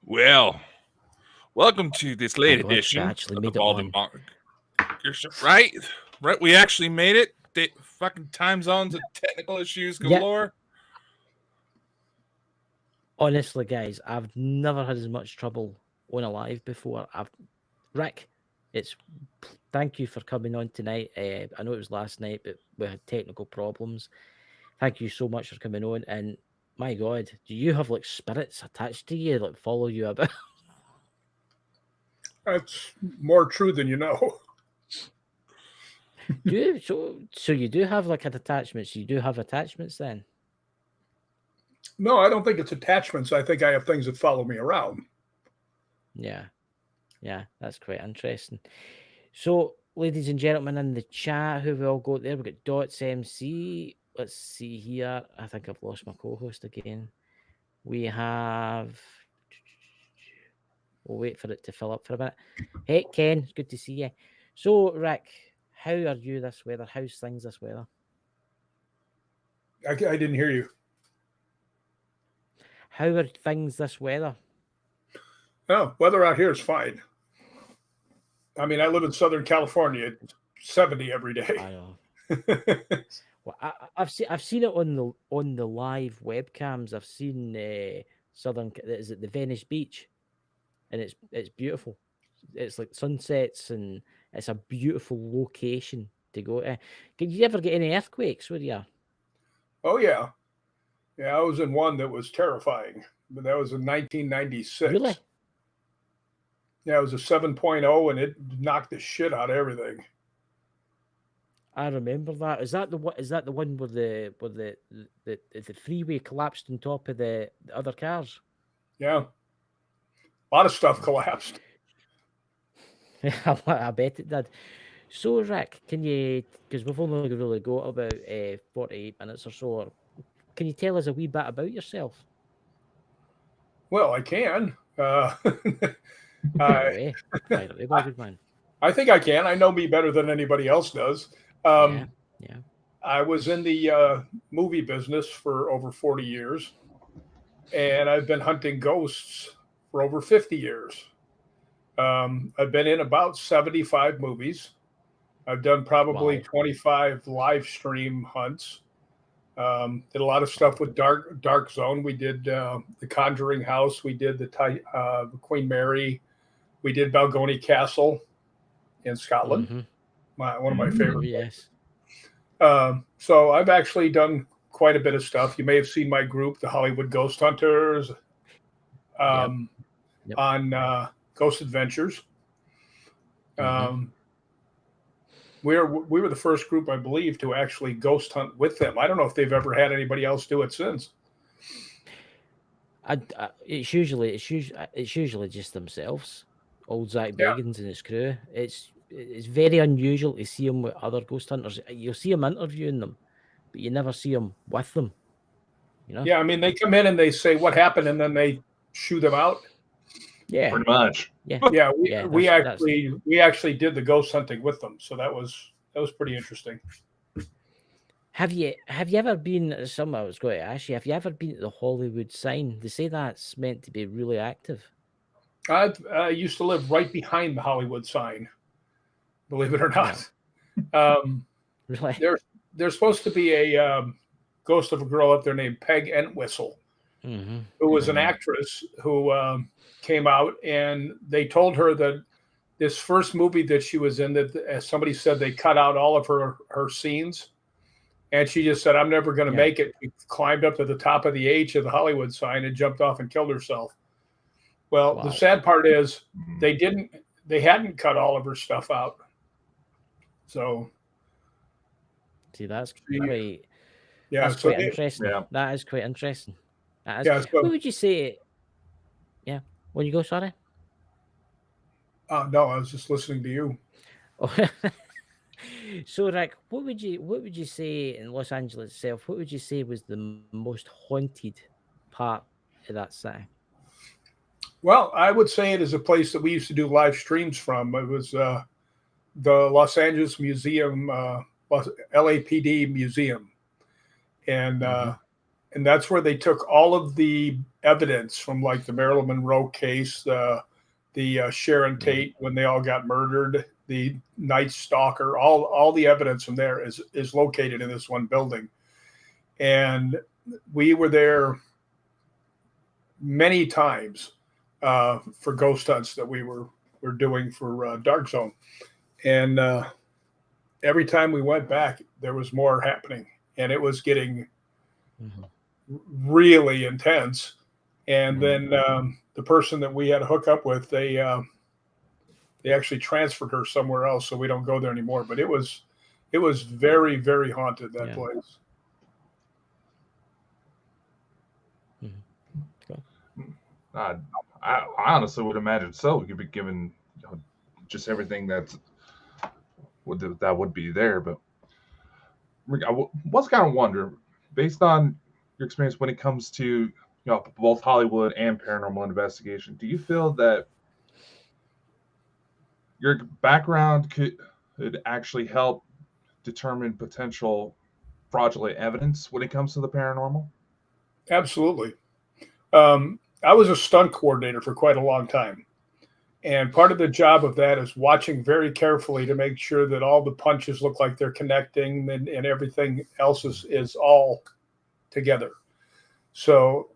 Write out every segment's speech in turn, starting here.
Well, welcome to this My late God, we edition actually of the made it Bald and on. Bonkers Show. Right? Right, we actually made it. Fucking time zones and technical issues Yep. galore. Honestly, guys, I've never had as much trouble on a live before. Rick, it's thank you for coming on tonight. I know it was last night, but we had technical problems. Thank you so much for coming on. And my God, do you have like spirits attached to you, like follow you about? That's more true than you know. Do you? So you do have like an attachment. So you do have attachments then? No, I don't think it's attachments. I think I have things that follow me around. Yeah. Yeah, that's quite interesting. So, ladies and gentlemen, in the chat, who we all got there? We've got Dots MC. Let's see here. I think I've lost my co-host again. We have. We'll wait for it to fill up for a minute. Hey, Ken, it's good to see you. So, Rick, how are you this weather? How's things this weather? I didn't hear you. How are things this weather? No, weather out here is fine. I mean, I live in Southern California. It's 70 every day. I know. Well, I've seen it on the live webcams. I've seen Southern. Is it the Venice Beach? And it's beautiful. It's like sunsets, and it's a beautiful location to go to. Did you ever get any earthquakes? Where you? Oh, yeah. Yeah, I was in one that was terrifying, but that was in 1996. Really? Yeah, it was a 7.0, and it knocked the shit out of everything. I remember that. Is that the one? Is that the one where the freeway collapsed on top of the other cars? Yeah. A lot of stuff collapsed. I bet it did. So, Rick, can you? Because we've only really got about 48 minutes or so. Can you tell us a wee bit about yourself? Well, I can. Fire away, good man. I think I can. I know me better than anybody else does. Yeah. I was in the movie business for over 40 years, and I've been hunting ghosts for over 50 years. I've been in about 75 movies. I've done probably 25 live stream hunts. Did a lot of stuff with Dark Zone. We did the Conjuring House. We did the Queen Mary. We did Balgony Castle in Scotland. Mm-hmm. One of my favorite. Yes. So I've actually done quite a bit of stuff. You may have seen my group, the Hollywood Ghost Hunters, on Ghost Adventures. We were the first group, I believe, to actually ghost hunt with them. I don't know if they've ever had anybody else do it since. It's usually just themselves. Old Zach Bagans and his crew. It's very unusual to see them with other ghost hunters. You'll see them interviewing them, but you never see them with them. You know? Yeah, I mean, they come in and they say what happened, and then they shoo them out. Yeah, pretty much. Yeah. We actually did the ghost hunting with them, so that was pretty interesting. Have you ever been? Something I was going to ask you. Have you ever been to the Hollywood sign? They say that's meant to be really active. I used to live right behind the Hollywood sign, believe it or not. Really? There's supposed to be a ghost of a girl up there named Peg Entwistle, who was an actress who came out, and they told her that this first movie that she was in, that as somebody said, they cut out all of her scenes, and she just said, "I'm never going to make it." She climbed up to the top of the H of the Hollywood sign and jumped off and killed herself. Well, the sad part is they hadn't cut all of her stuff out. So, see, that's quite, that's quite interesting. Yeah. That is quite interesting. What would you say? Yeah, when you go, sorry. No, I was just listening to you. So, Rick, what would you say in Los Angeles itself? What would you say was the most haunted part of that city? Well, I would say it is a place that we used to do live streams from. It was the Los Angeles Museum, LAPD Museum, and and that's where they took all of the evidence from like the Marilyn Monroe case, the Sharon Tate when they all got murdered, the Night Stalker, all the evidence from there is located in this one building. And we were there many times for ghost hunts that we were doing for Dark Zone. And every time we went back, there was more happening, and it was getting really intense. And then the person that we had to hook up with, they actually transferred her somewhere else, so we don't go there anymore. But it was very, very haunted, that place. I honestly would imagine so. You'd be given just everything that would be there. But I was kind of wonder, based on your experience when it comes to both Hollywood and paranormal investigation, do you feel that your background could actually help determine potential fraudulent evidence when it comes to the paranormal? Absolutely. I was a stunt coordinator for quite a long time. And part of the job of that is watching very carefully to make sure that all the punches look like they're connecting and everything else is all together. So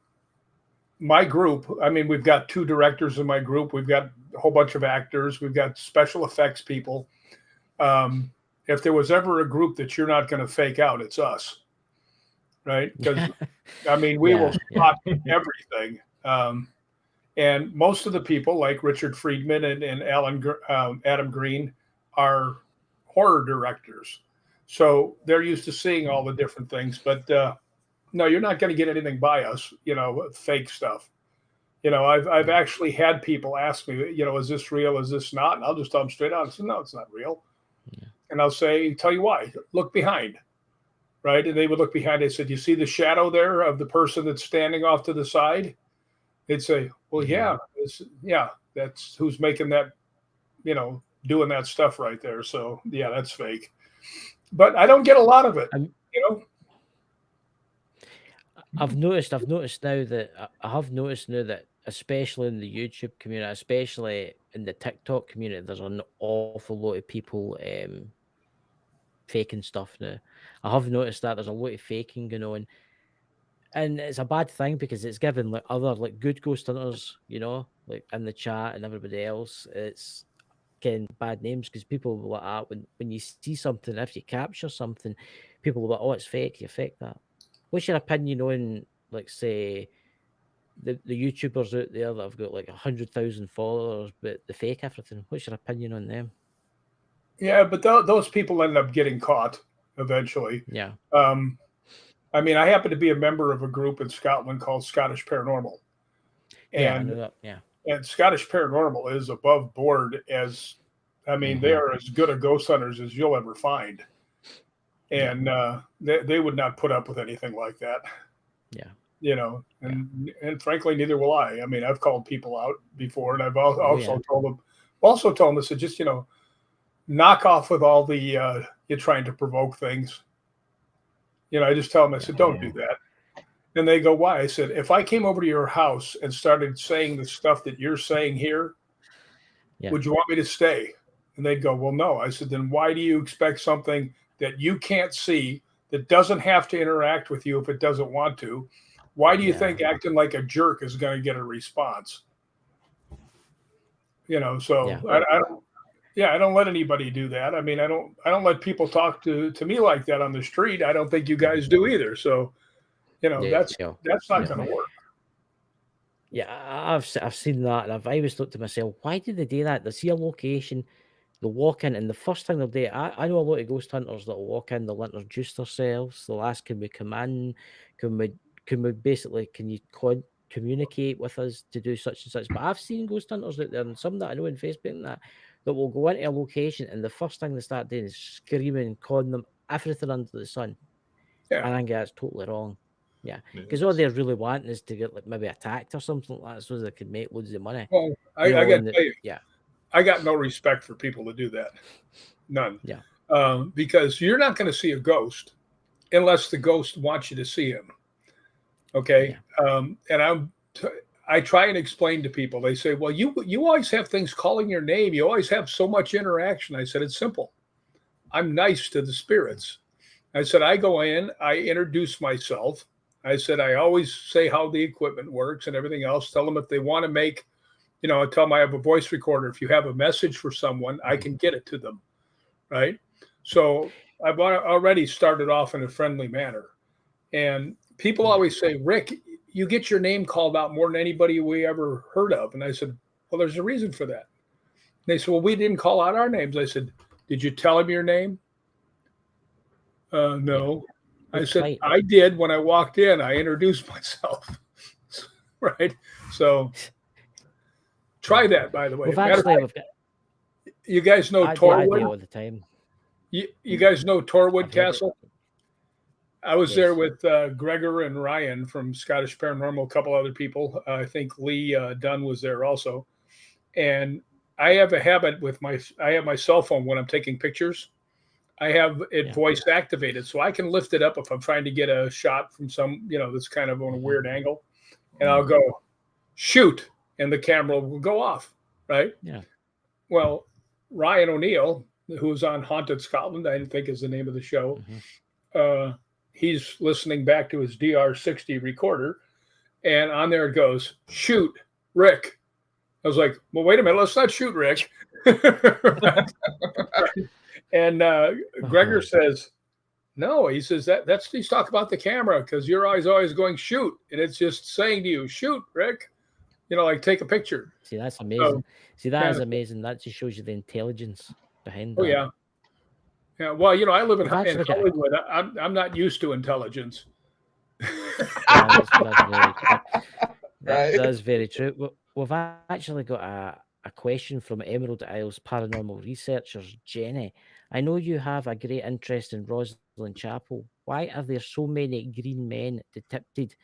my group, I mean, we've got 2 directors in my group. We've got a whole bunch of actors. We've got special effects people. If there was ever a group that you're not going to fake out, it's us. Right? Because, I mean, we will spot everything. And most of the people like Richard Friedman and Adam Green are horror directors. So they're used to seeing all the different things. But no, you're not going to get anything by us, fake stuff. I've actually had people ask me, is this real? Is this not? And I'll just tell them straight out. I said, no, it's not real. Yeah. And I'll tell you why. Look behind. Right. And they would look behind. They said, you see the shadow there of the person that's standing off to the side? They'd say, well, that's who's making that, doing that stuff right there. So, yeah, that's fake. But I don't get a lot of it, I've noticed now that especially in the YouTube community, especially in the TikTok community, there's an awful lot of people faking stuff now. I have noticed that there's a lot of faking going on. And it's a bad thing because it's given like other like good ghost hunters, like in the chat and everybody else, it's getting bad names because people will like that when you see something, if you capture something, people will be like, oh, it's fake, you fake that. What's your opinion on, like, say, the YouTubers out there that have got like 100,000 followers, but they fake everything? What's your opinion on them? Yeah, but those people end up getting caught eventually. Yeah. I mean, I happen to be a member of a group in Scotland called Scottish Paranormal. I know that. Yeah. And Scottish Paranormal is above board as, they are as good a ghost hunters as you'll ever find. And they would not put up with anything like that. Yeah. And frankly, neither will I. I mean, I've called people out before, and I've also told them, I said, just, knock off with all the, you're trying to provoke things. I just tell them, I said, don't do that. And they go, why? I said, if I came over to your house and started saying the stuff that you're saying here, would you want me to stay? And they'd go, well, no. I said, then why do you expect something that you can't see, that doesn't have to interact with you if it doesn't want to? Why do you think acting like a jerk is going to get a response? I don't let anybody do that. I mean, I don't let people talk to me like that on the street. I don't think you guys do either. So, that's not going to work. Yeah, I've seen that, and I've always looked to myself, why did they do that? They see a location, they'll walk in, and the first thing they'll do, I know a lot of ghost hunters that'll walk in, they'll introduce themselves, they'll ask, can we come in? Can you communicate with us to do such and such? But I've seen ghost hunters out there, and some that I know on Facebook and that will go into a location, and the first thing they start doing is screaming, calling them everything under the sun. Yeah. I think that's totally wrong. Yeah, because all they're really wanting is to get like maybe attacked or something like that, so they can make loads of money. Well, I got to tell you, I got no respect for people that do that. None. Yeah. Because you're not going to see a ghost unless the ghost wants you to see him. Okay. And I try and explain to people. They say, well, you always have things calling your name. You always have so much interaction. I said, it's simple. I'm nice to the spirits. I said, I go in, I introduce myself. I said, I always say how the equipment works and everything else. Tell them if they want to make, I tell them I have a voice recorder. If you have a message for someone, I can get it to them. Right. So I've already started off in a friendly manner. And people always say, Rick, you get your name called out more than anybody we ever heard of. And I said, well, there's a reason for that. And they said, well, we didn't call out our names. I said, did you tell him your name? No. I said, I did when I walked in. I introduced myself. Right. So try that, by the way. You guys know Torwood? All the time. You guys know Torwood Castle? I was there with Gregor and Ryan from Scottish Paranormal, a couple other people. I think Lee Dunn was there also. And I have a habit with I have my cell phone when I'm taking pictures. I have it voice activated, so I can lift it up if I'm trying to get a shot from some, that's kind of on a weird angle. And I'll go, shoot, and the camera will go off, right? Yeah. Well, Ryan O'Neill, who's on Haunted Scotland, I think is the name of the show, he's listening back to his DR60 recorder, and on there it goes, shoot, Rick. I was like, well, wait a minute, let's not shoot Rick. And Gregor says, no, he says that's he's talking about the camera because you're always going shoot, and it's just saying to you, shoot, Rick, like take a picture. See, that's amazing. That is amazing. That just shows you the intelligence behind that. Oh yeah. Yeah, well, I live in Hollywood. I'm not used to intelligence. That's very true. Well, we've actually got a question from Emerald Isles paranormal researchers, Jenny. I know you have a great interest in Rosslyn Chapel. Why are there so many green men depicted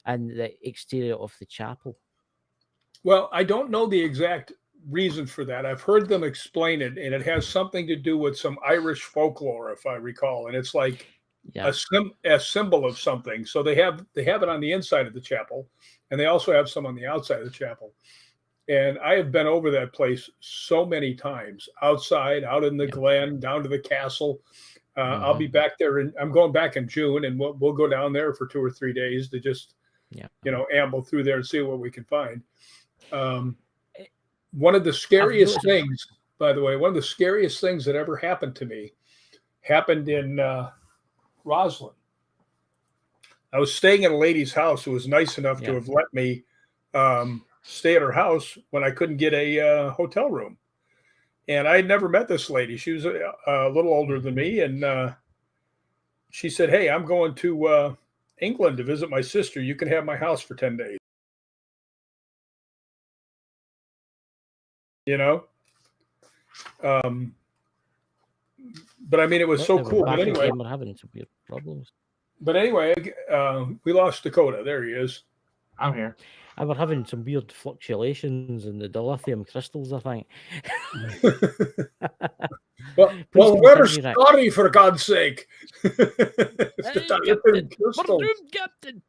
in the exterior of the chapel? Well, I don't know the exact reason for that. I've heard them explain it, and it has something to do with some Irish folklore, if I recall. And it's like a symbol of something. So they have it on the inside of the chapel, and they also have some on the outside of the chapel. And I have been over that place so many times, outside, out in the glen, down to the castle. I'll be back there, and I'm going back in June, and we'll go down there for 2 or 3 days to just, amble through there and see what we can find. One of the scariest things, by the way, that ever happened to me happened in Roslyn. I was staying at a lady's house who was nice enough to have let me stay at her house when I couldn't get a hotel room. And I had never met this lady. She was a little older than me. And she said, hey, I'm going to England to visit my sister. You can have my house for 10 days. But I mean, it was so cool. But anyway, we're having some weird problems. But anyway, we lost Dakota. There he is. I'm here. I were having some weird fluctuations in the dilithium crystals, I think. well, where's Scotty, for God's sake? Captain.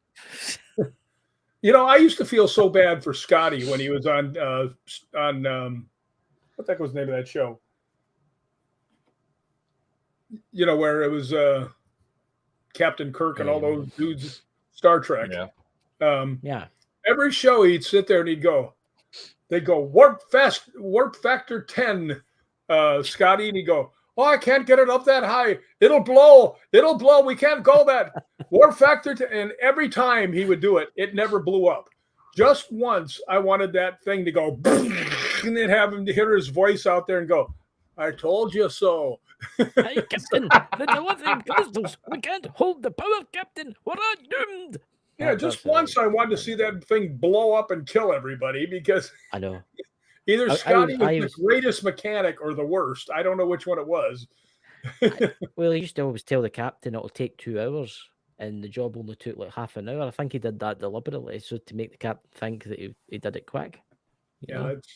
I used to feel so bad for Scotty when he was on what the heck was the name of that show? Where it was Captain Kirk and all those dudes, Star Trek. Yeah. Every show he'd sit there and they'd go warp factor 10, Scotty, and he'd go, oh, I can't get it up that high. It'll blow. We can't go that. Warp factor 10. And every time he would do it, it never blew up. Just once, I wanted that thing to go, and then have him to hear his voice out there and go, I told you so. Hey, Captain, the dilithium crystals. We can't hold the power, Captain. We're all doomed. Yeah, just once I wanted to see that thing blow up and kill everybody because I know either Scotty was the greatest mechanic or the worst. I don't know which one it was. Well, he used to always tell the captain it'll take 2 hours, and the job only took like half an hour. I think he did that deliberately, so to make the captain think that he did it quick. But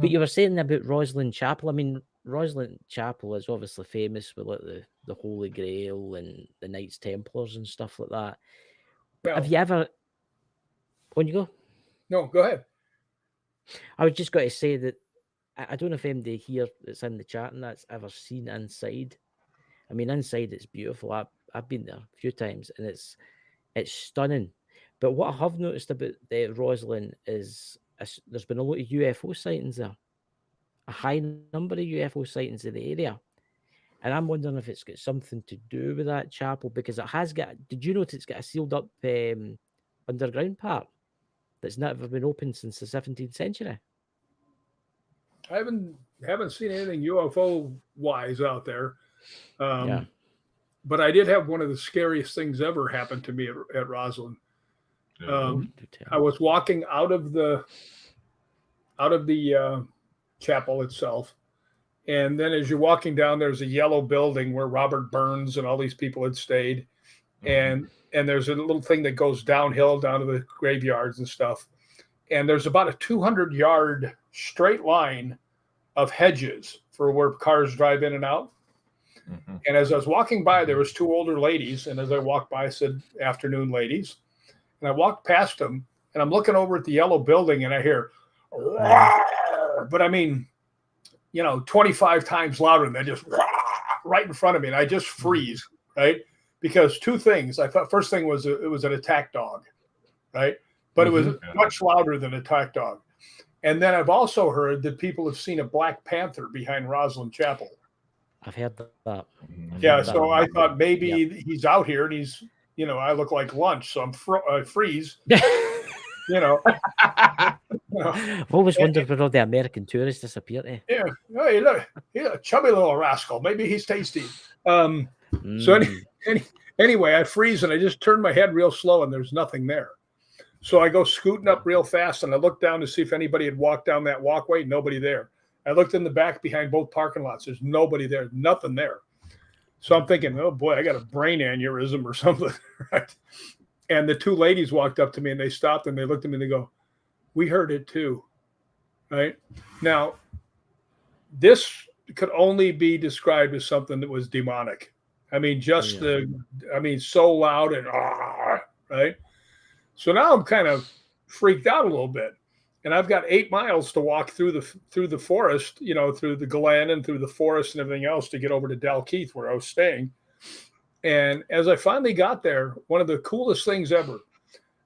you were saying about Rosslyn Chapel. I mean, Rosslyn Chapel is obviously famous with like the Holy Grail and the Knights Templars and stuff like that. Well, Have you ever? When you go, no, go ahead. I was just going to say that I don't know if anybody here that's in the chat and that's ever seen inside. I mean, inside it's beautiful. I've been there a few times and it's stunning. But what I have noticed about Roslyn is there's been a lot of UFO sightings there, a high number of UFO sightings in the area. And I'm wondering if it's got something to do with that chapel, because it has got, did you notice it's got a sealed up underground part that's never been opened since the 17th century? I haven't seen anything UFO wise out there. Yeah. But I did have one of the scariest things ever happen to me at Roslyn. I was walking out of the chapel itself, and then as you're walking down, there's a yellow building where Robert Burns and all these people had stayed, and there's a little thing that goes downhill down to the graveyards and stuff, and there's about a 200-yard straight line of hedges for where cars drive in and out. And as I was walking by, there was two older ladies, and as I walked by, I said, "Afternoon, ladies." And I walked past them, and I'm looking over at the yellow building, and I hear, but I mean, 25 times louder than that, just right in front of me, and I just freeze, right? Because two things. I thought first thing was it was an attack dog, right? But it was much louder than an attack dog. And then I've also heard that people have seen a Black Panther behind Roslyn Chapel. I've heard that. So I thought maybe he's out here and he's, I look like lunch, so I freeze. I've always wondered where all the American tourists disappear to. Yeah. Hey, look, he's a chubby little rascal. Maybe he's tasty. So anyway, I freeze and I just turn my head real slow and there's nothing there. So I go scooting up real fast and I look down to see if anybody had walked down that walkway. Nobody there. I looked in the back behind both parking lots. There's nobody there. Nothing there. So I'm thinking, oh boy, I got a brain aneurysm or something. Right? And the two ladies walked up to me and they stopped and they looked at me and they go, "We heard it too." Right? Now, this could only be described as something that was demonic. I mean, so loud and right? So now I'm kind of freaked out a little bit. And I've got 8 miles to walk through the forest, through the Glen and through the forest and everything else to get over to Dalkeith where I was staying. And as I finally got there, one of the coolest things ever,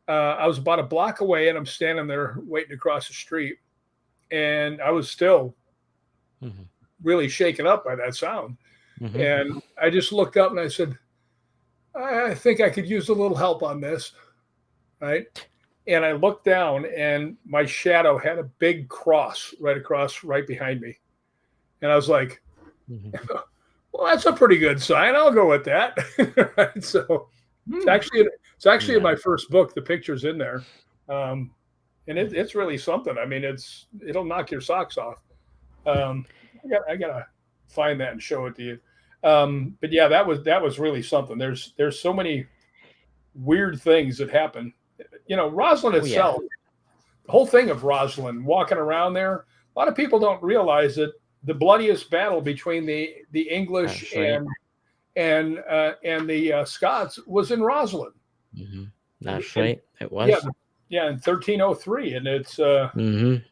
I was about a block away and I'm standing there waiting to cross the street. And I was still really shaken up by that sound. And I just looked up and I said, I think I could use a little help on this. Right. And I looked down and my shadow had a big cross right behind me. And I was like, well, that's a pretty good sign. I'll go with that. Right? So it's actually in my first book. The picture's in there. And it's really something. I mean, it'll knock your socks off. I gotta find that and show it to you. But yeah, that was really something. There's so many weird things that happen. Roslyn itself, the whole thing of Roslyn, walking around there, a lot of people don't realize that the bloodiest battle between the English and the Scots was in Roslyn. That's right. It was. Yeah, in 1303, and it's and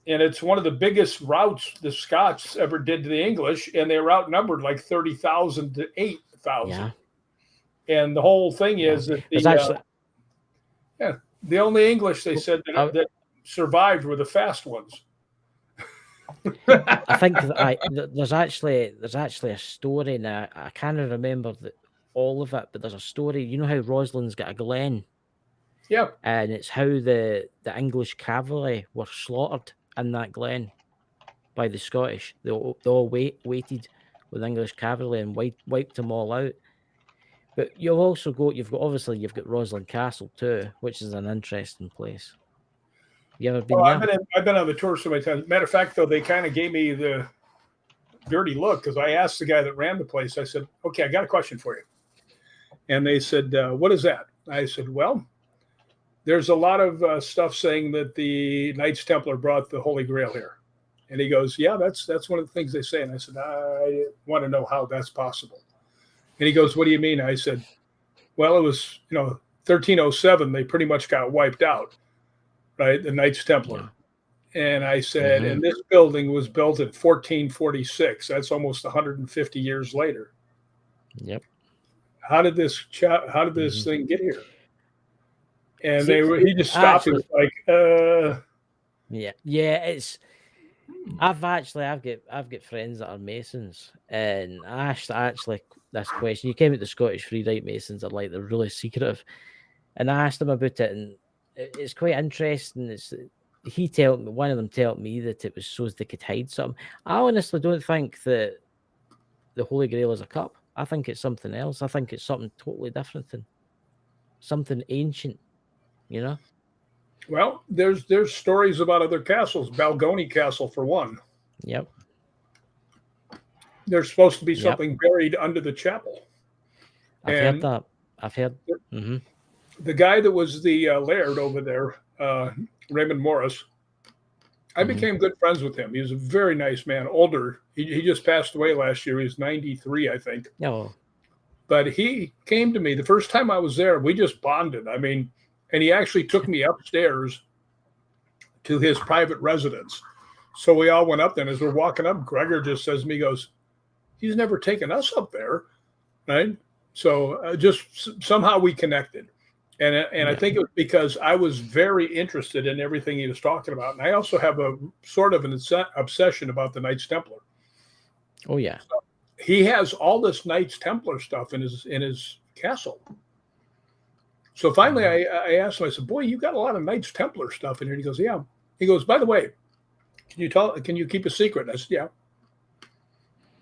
it's one of the biggest routes the Scots ever did to the English, and they were outnumbered like 30,000 to 8,000. Yeah. And the whole thing is that the only English they said that survived were the fast ones. I think there's actually a story now. I can't remember all of it, but there's a story. You know how Roslyn's got a glen? Yeah. And it's how the English cavalry were slaughtered in that glen by the Scottish. They all waited with English cavalry and wiped them all out. But you've got Roslyn Castle too, which is an interesting place. You ever been there? I've been on the tour so many times. Matter of fact, though, they kind of gave me the dirty look because I asked the guy that ran the place. I said, "Okay, I got a question for you." And they said, "What is that?" I said, "Well, there's a lot of stuff saying that the Knights Templar brought the Holy Grail here." And he goes, "Yeah, that's one of the things they say." And I said, "I want to know how that's possible." And he goes, "What do you mean?" I said, "Well, it was, 1307, they pretty much got wiped out, right? The Knights Templar. Yeah. And I said, and this building was built in 1446. That's almost 150 years later. Yep. How did this thing get here? And he just stopped and was like, Yeah, it's I've got friends that are Masons, and I asked this question. You came at the Scottish Free Rite Masons are like they're really secretive, and I asked them about it, and it's quite interesting. One of them told me that it was so as they could hide something. I honestly don't think that the Holy Grail is a cup. I think it's something else. I think it's something totally different and something ancient, you know. Well, there's stories about other castles. Balgony Castle, for one. Yep. There's supposed to be something buried under the chapel. I've heard that. I've heard. The guy that was the laird over there, Raymond Morris, I became good friends with him. He was a very nice man, older. He just passed away last year. He was 93, I think. Oh. But he came to me the first time I was there. We just bonded. I mean, and he actually took me upstairs to his private residence. So we all went up there. And as we're walking up, Gregor just says to me, he goes, he's never taken us up there, right? So just somehow we connected. And I think it was because I was very interested in everything he was talking about. And I also have a sort of an obsession about the Knights Templar. Oh, yeah. So he has all this Knights Templar stuff in his castle. So finally I asked him, I said, boy, you got a lot of Knights Templar stuff in here. And he goes, yeah. He goes, by the way, can you keep a secret? And I said, yeah.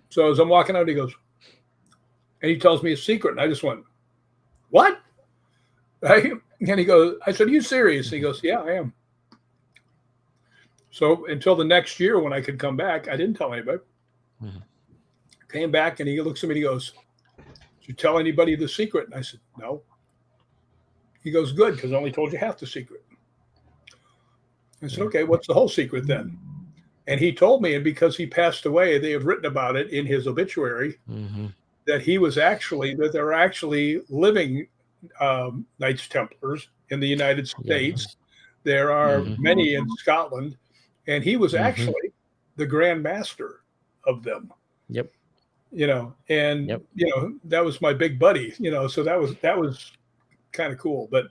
So as I'm walking out, he goes, and he tells me a secret. And I just went, what? Right? And he goes, I said, are you serious? He goes, yeah, I am. So until the next year when I could come back, I didn't tell anybody. Came back and he looks at me and he goes, did you tell anybody the secret? And I said, no. He goes, good, because I only told you half the secret. I said, okay, what's the whole secret then? And he told me, and because he passed away, they have written about it in his obituary, that there are actually living Knights Templars in the United States. There are many in Scotland, and he was actually the Grand Master of them. Yep. You know, and you know, that was my big buddy. You know, so that was kind of cool. But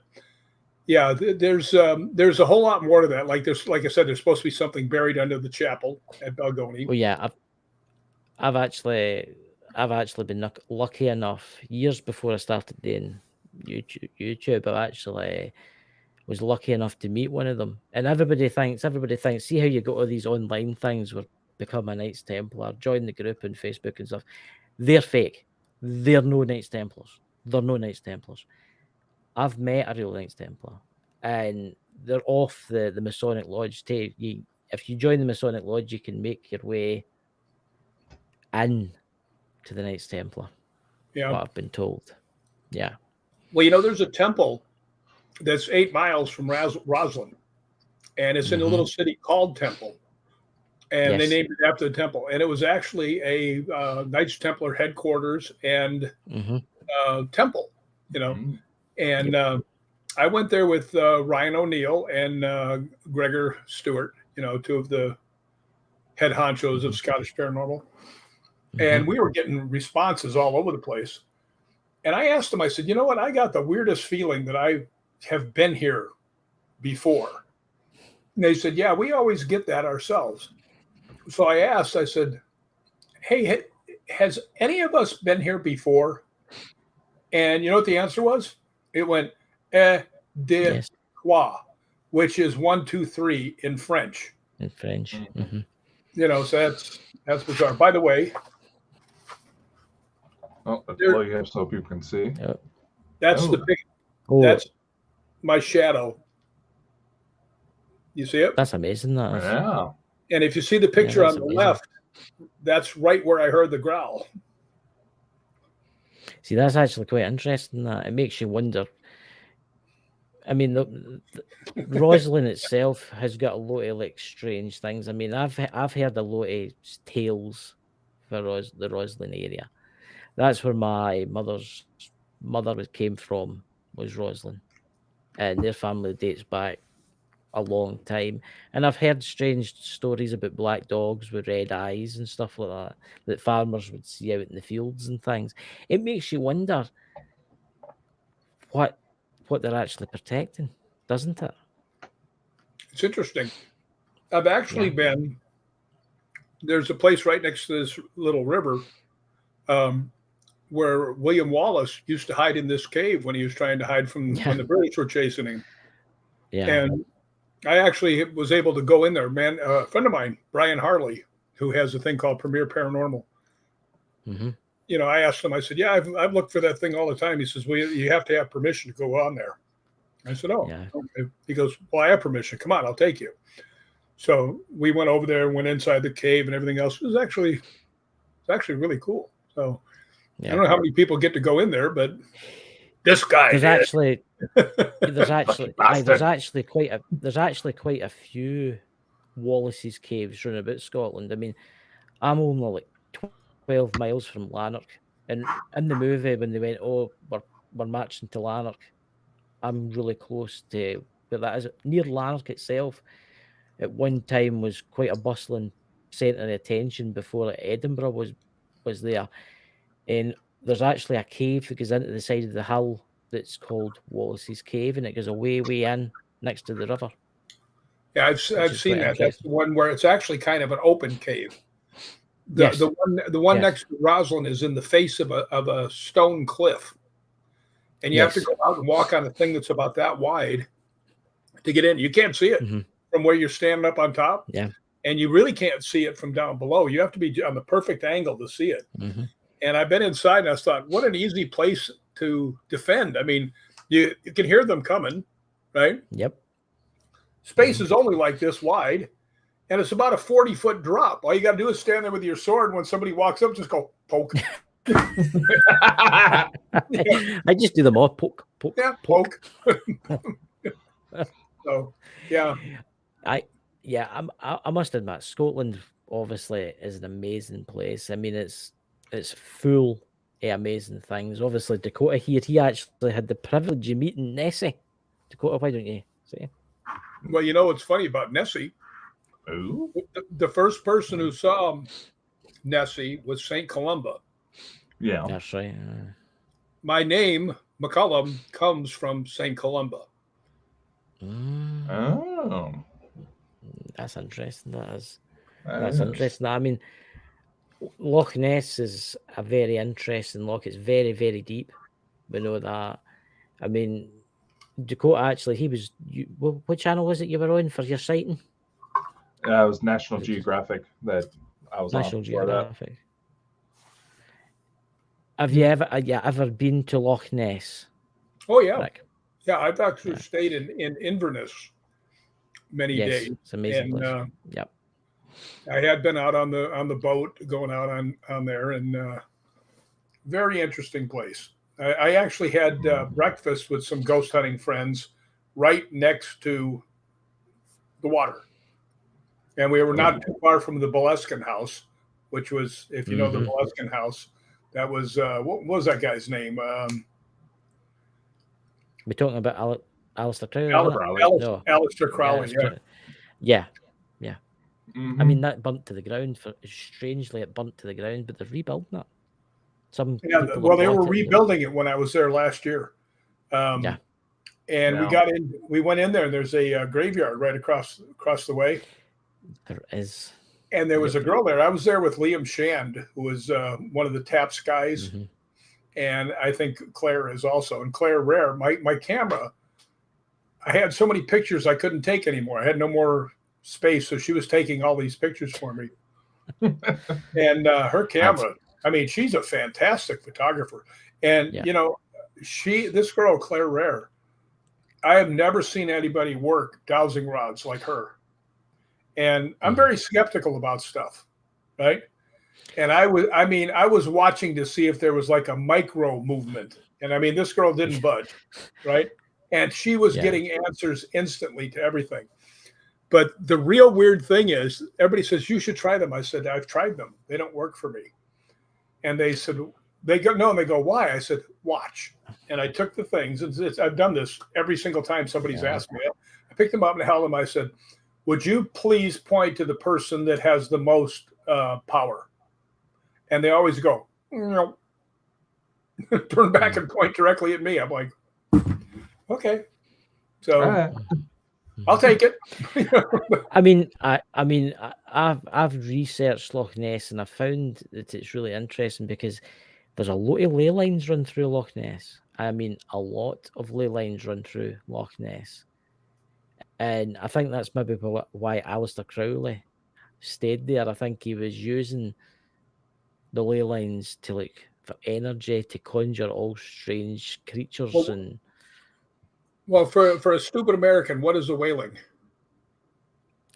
yeah, there's a whole lot more to that. Like I said, there's supposed to be something buried under the chapel at Balgony. Well, yeah, I've actually been lucky enough years before I started doing YouTube. I actually was lucky enough to meet one of them, and everybody thinks. See how you got all these online things where become a Knights Templar, join the group on Facebook and stuff. They're fake. They're no Knights Templars. They're no Knights Templars. I've met a real Knights Templar, and they're off the Masonic Lodge. If you join the Masonic Lodge, you can make your way in to the Knights Templar. Yeah, what I've been told. Yeah. Well, you know, there's a temple that's 8 miles from Roslyn, and it's in a little city called Temple. And they named it after the temple. And it was actually a Knights Templar headquarters and temple, you know. And I went there with Ryan O'Neill and Gregor Stewart, you know, 2 of the head honchos of Scottish Paranormal. And we were getting responses all over the place. And I asked them, I said, you know what? I got the weirdest feeling that I have been here before. And they said, yeah, we always get that ourselves. So I asked, I said, hey, has any of us been here before? And you know what the answer was? It went, deux, trois, which is 1, 2, 3 in French. In French. You know, so that's bizarre. By the way. Oh, that's all you have so people can see. That's the big, that's my shadow. You see it? That's amazing. That is. Yeah. And if you see the picture on the left, that's right where I heard the growl. See, that's actually quite interesting. That it makes you wonder. I mean, the Roslyn itself has got a lot of like strange things. I mean, I've heard a lot of tales for the Roslyn area. That's where my mother came from. was Roslyn, and their family dates back a long time. And I've heard strange stories about black dogs with red eyes and stuff like that farmers would see out in the fields and things. It makes you wonder what they're actually protecting, doesn't it? It's interesting. I've actually been. There's a place right next to this little river where William Wallace used to hide in this cave when he was trying to hide from when the British were chasing him. Yeah. And I actually was able to go in there. Man, a friend of mine, Brian Harley, who has a thing called Premier Paranormal. Mm-hmm. You know, I asked him, I said, yeah, I've looked for that thing all the time. He says, well, you have to have permission to go on there. I said, oh, okay. He goes, well, I have permission. Come on, I'll take you. So we went over there and went inside the cave and everything else. It was actually really cool. So I don't know how many people get to go in there, but this guy there's actually quite a few Wallace's caves round about Scotland. I mean, I'm only like 12 miles from Lanark, and in the movie when they went, oh, we're marching to Lanark, I'm really close to where that is. Near Lanark itself, at one time was quite a bustling centre of attention before Edinburgh was there. And there's actually a cave that goes into the side of the hill that's called Wallace's Cave, and it goes way in next to the river. Yeah, I've seen that. That's the one where it's actually kind of an open cave. The one next to Roslyn is in the face of a stone cliff, and you have to go out and walk on a thing that's about that wide to get in. You can't see it from where you're standing up on top. Yeah, and you really can't see it from down below. You have to be on the perfect angle to see it. Mm-hmm. And I've been inside, and I thought, what an easy place to defend. I mean, you can hear them coming, right? Yep. Space is only like this wide, and it's about a 40-foot drop. All you got to do is stand there with your sword. When somebody walks up, just go poke. I just do them all. Poke. Yeah, poke. So, yeah. I must admit, Scotland obviously is an amazing place. I mean, it's full of amazing things. Obviously, Dakota here, he actually had the privilege of meeting Nessie. Dakota, why don't you say? Well, you know what's funny about Nessie? Ooh. The first person who saw Nessie was St. Columba. Yeah. That's right. My name, McCallum, comes from St. Columba. Oh. That's interesting. That's interesting. I mean, Loch Ness is a very interesting loch. It's very, very deep. We know that. I mean, Dakota, actually, what channel was it you were on for your sighting? It was National Geographic that I was National on. Geographic. Have you ever been to Loch Ness? Oh, yeah. Rick? Yeah, I've actually stayed in Inverness many days. It's an amazing place. Yep. I had been out on the boat going out on there, and very interesting place. I actually had breakfast with some ghost hunting friends right next to the water, and we were not too far from the Boleskine house, which was, if you know the Boleskine house, that was what was that guy's name? We're talking about Alistair Crowley. Alistair Crowley. Yeah. Mm-hmm. I mean, that burnt to the ground. Strangely, it burnt to the ground, but they're rebuilding it. They were rebuilding it when I was there last year. And we went in there, and there's a graveyard right across the way. There is. And there was a girl there. I was there with Liam Shand, who was one of the TAPS guys. Mm-hmm. And I think Claire is also. And Claire Rare, my camera, I had so many pictures I couldn't take anymore. I had no more space, so she was taking all these pictures for me. And her camera, I mean, she's a fantastic photographer. And, this girl, Claire Rare, I have never seen anybody work dowsing rods like her. And I'm very skeptical about stuff, right? And I was watching to see if there was like a micro movement. And I mean, this girl didn't budge, right? And she was getting answers instantly to everything. But the real weird thing is, everybody says, you should try them. I said, I've tried them. They don't work for me. And they said, they go, no, and they go, why? I said, watch. And I took the things. I've done this every single time somebody's asked me. I picked them up and held them. I said, would you please point to the person that has the most power? And they always go, no. Turn back and point directly at me. I'm like, okay. So I'll take it. I've researched Loch Ness and I found that it's really interesting because there's a lot of ley lines run through Loch Ness. I mean, a lot of ley lines run through Loch Ness. And I think that's maybe why Aleister Crowley stayed there. I think he was using the ley lines to for energy to conjure all strange creatures. Well, for a stupid American, what is a whaling?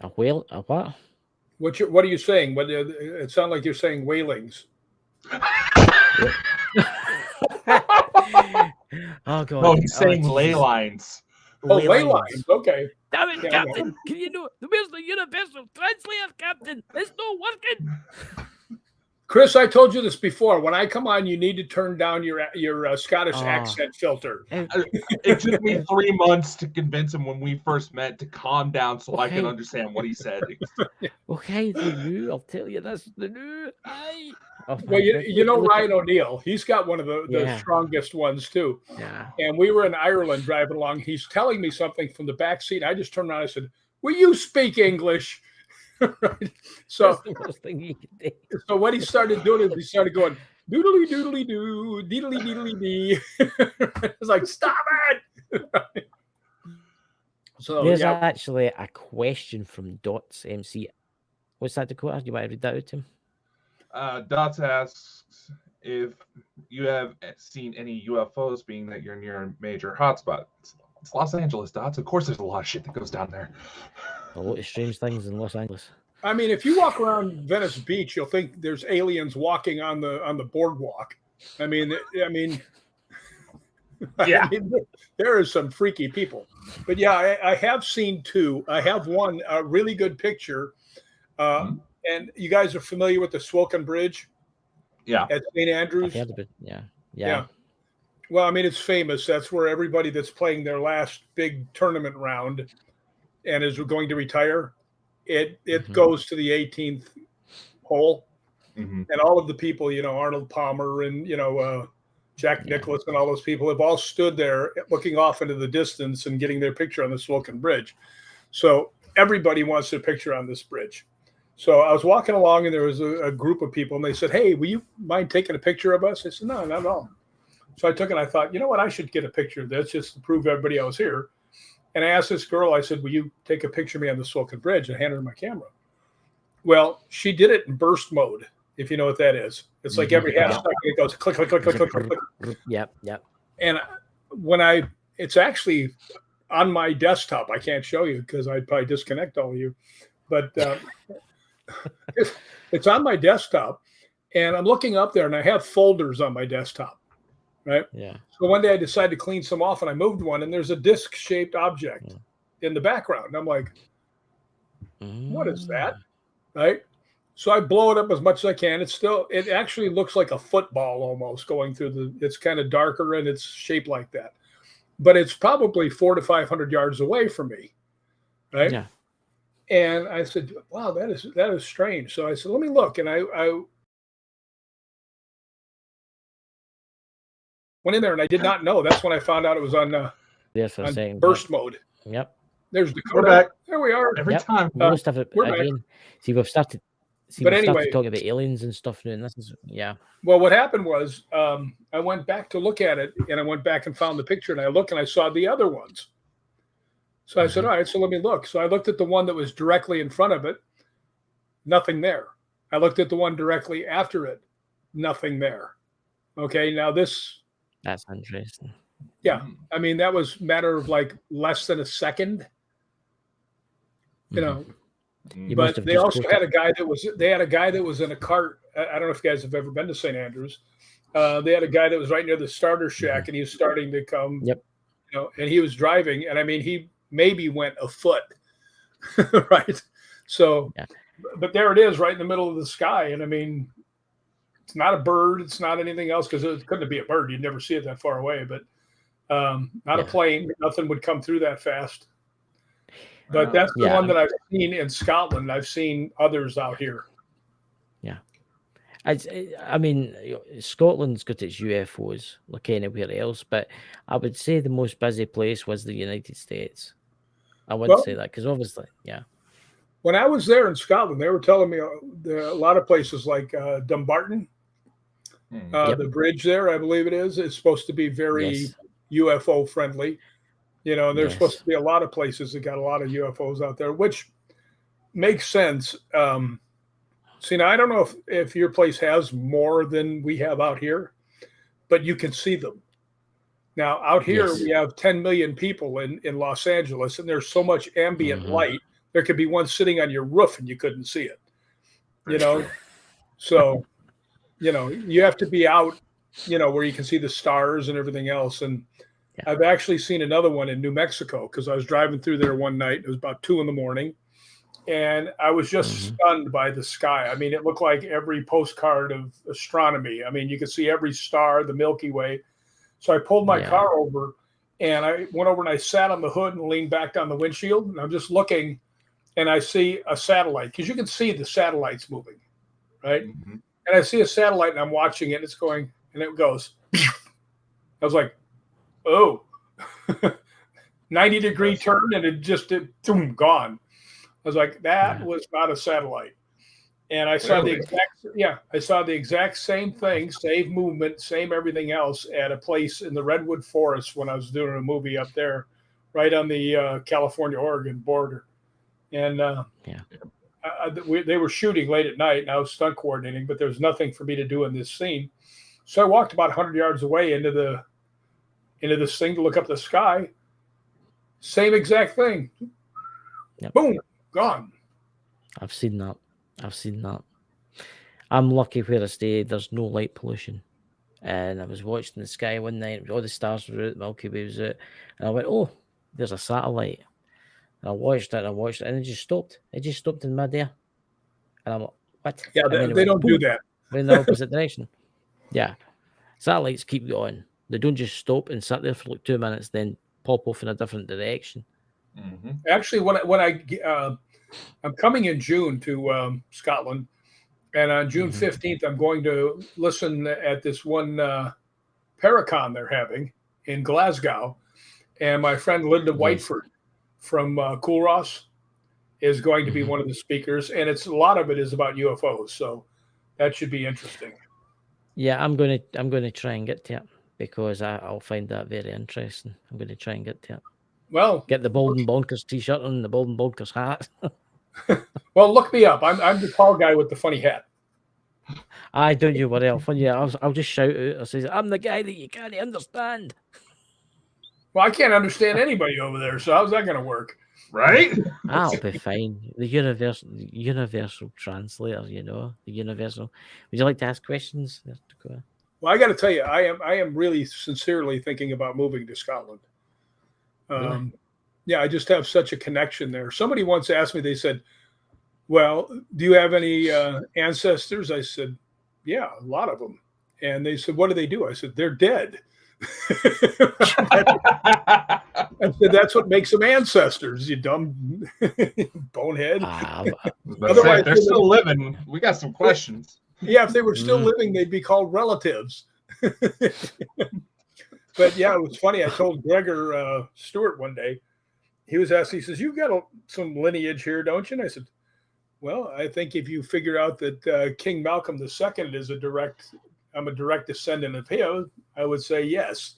A whale? A what? What are you saying? It sounds like you're saying whalings. Oh God! No, he's saying ley lines. Oh, ley lines. Okay. Damn it, Captain! Can you know where's the universal translator, Captain? It's not working. Chris, I told you this before. When I come on, you need to turn down your Scottish accent filter. It took me 3 months to convince him when we first met to calm down so I can understand what he said. Okay, the new. I'll tell you this. The new. Well, you know Ryan O'Neill. He's got one of the strongest ones too. Yeah. And we were in Ireland driving along. He's telling me something from the back seat. I just turned around and I said, "Will you speak English?" Right. So that's the worst thing you can do. So what he started doing is he started going doodly doodly doo, deedly deedly dee. It's like, stop it. So there's actually a question from Dots MC. What's that, Dakota? You might read that out to him. Dots asks if you have seen any UFOs, being that you're near a major hotspot. It's Los Angeles, Dots. Of course, there's a lot of shit that goes down there. A lot of strange things in Los Angeles. I mean, if you walk around Venice Beach, you'll think there's aliens walking on the boardwalk. I mean, yeah, there are some freaky people. But yeah, I have seen two. I have one, a really good picture. And you guys are familiar with the Swilken Bridge? Yeah. At St. Andrews? Yeah. Well, I mean, it's famous. That's where everybody that's playing their last big tournament round and is going to retire, it goes to the 18th hole. And all of the people, Arnold Palmer and, Jack Nicklaus and all those people have all stood there looking off into the distance and getting their picture on the Swilken Bridge. So everybody wants their picture on this bridge. So I was walking along and there was a group of people and they said, "Hey, will you mind taking a picture of us?" I said, "No, not at all." So I took it and I thought, you know what, I should get a picture of this just to prove everybody I was here. And I asked this girl, I said, "Will you take a picture of me on the Swilken Bridge?" and handed her my camera. Well, she did it in burst mode, if you know what that is. It's like every half second it goes click, click, click, click, click, click, click. Yep. And it's actually on my desktop. I can't show you because I'd probably disconnect all of you. But it's on my desktop. And I'm looking up there and I have folders on my desktop. Right. Yeah. So one day I decided to clean some off and I moved one and there's a disc-shaped object in the background. And I'm like, what is that? Right. So I blow it up as much as I can. It actually looks like a football almost going through it's kind of darker and it's shaped like that. But it's probably 400 to 500 yards away from me. Right. Yeah. And I said, wow, that is strange. So I said, let me look. And I went in there and I did not know. That's when I found out it was on burst mode. Yep. There's Dakota. We're back. There we are. Every time. Most of it we're again. back. See, we've started talking about aliens and stuff now. And this is Well, what happened was I went back to look at it and I went back and found the picture and I looked and I saw the other ones. So I said, all right, so let me look. So I looked at the one that was directly in front of it. Nothing there. I looked at the one directly after it. Nothing there. Okay. Now that's interesting. Yeah. I mean, that was a matter of like less than a second, but they also had a guy that was in a cart. I don't know if you guys have ever been to St. Andrews. They had a guy that was right near the starter shack and he was starting to come, and he was driving. And I mean, he maybe went a foot, right? So, but there it is right in the middle of the sky. And I mean, It's not a bird. It's not anything else because it couldn't be a bird. You'd never see it that far away. But not a plane. Nothing would come through that fast. But that's the one that I've seen in Scotland. I've seen others out here. Yeah. I mean, Scotland's got its UFOs like anywhere else, but I would say the most busy place was the United States. I wouldn't say that because obviously, When I was there in Scotland, they were telling me there are a lot of places like Dumbarton, the bridge there, I believe it is supposed to be very UFO friendly. You know, and there's supposed to be a lot of places that got a lot of UFOs out there, which makes sense. See, now I don't know if your place has more than we have out here, but you can see them. Now, out here, we have 10 million people in Los Angeles, and there's so much ambient light. There could be one sitting on your roof, and you couldn't see it. You know? So, you know, you have to be out, you know, where you can see the stars and everything else. And I've actually seen another one in New Mexico because I was driving through there one night. It was about 2 a.m. And I was just stunned by the sky. I mean, it looked like every postcard of astronomy. I mean, you could see every star, the Milky Way. So I pulled my car over, and I went over and I sat on the hood and leaned back on the windshield. And I'm just looking, and I see a satellite because you can see the satellites moving, right? And I see a satellite, and I'm watching it. And it's going, and it goes. I was like, oh, 90-degree turn, and it boom, gone. I was like, that was not a satellite. And I saw I saw the exact same thing, same movement, same everything else at a place in the Redwood Forest when I was doing a movie up there, right on the California-Oregon border. And they were shooting late at night, and I was stunt coordinating, but there was nothing for me to do in this scene. So I walked about 100 yards away into this thing to look up the sky. Same exact thing. Boom, gone. I've seen that. I'm lucky where I stay. There's no light pollution. And I was watching the sky one night. All the stars were out. The Milky Way was out. And I went, oh, there's a satellite. And I watched it, and it just stopped. It just stopped in midair. And I'm like, what? Yeah, they don't do that. We're in the opposite direction. Yeah. Satellites keep going. They don't just stop and sit there for like 2 minutes, then pop off in a different direction. Actually, when I'm coming in June to Scotland, and on June 15th, I'm going to listen at this one Paracon they're having in Glasgow, and my friend Linda Whiteford from Cool Ross is going to be one of the speakers, and a lot of it is about UFOs, so that should be interesting. Yeah, I'm going to try and get to it because I'll find that very interesting. I'm going to try and get to it. Well, get the Bolden Bonkers t-shirt and the Bolden Bonkers hat. Well, look me up. I'm the tall guy with the funny hat. I don't you worry. I'll just shout out. I say, I'm the guy that you can't understand. Well, I can't understand anybody over there, so how's that going to work? Right? I'll be fine. The universal translator, you know, the universal. Would you like to ask questions? Well, I got to tell you, I am really sincerely thinking about moving to Scotland. Really? Yeah, I just have such a connection there. Somebody once asked me, they said, well, do you have any ancestors? I said, yeah, a lot of them. And they said, what do they do? I said, they're dead. I said, that's what makes them ancestors, you dumb bonehead. Otherwise, they're still living. We got some questions. Yeah, if they were still living, they'd be called relatives. But yeah, it was funny. I told Gregor Stewart one day, he was asking, he says, you've got some lineage here, don't you? And I said, well, I think if you figure out that King Malcolm II is I'm a direct descendant of him, I would say yes.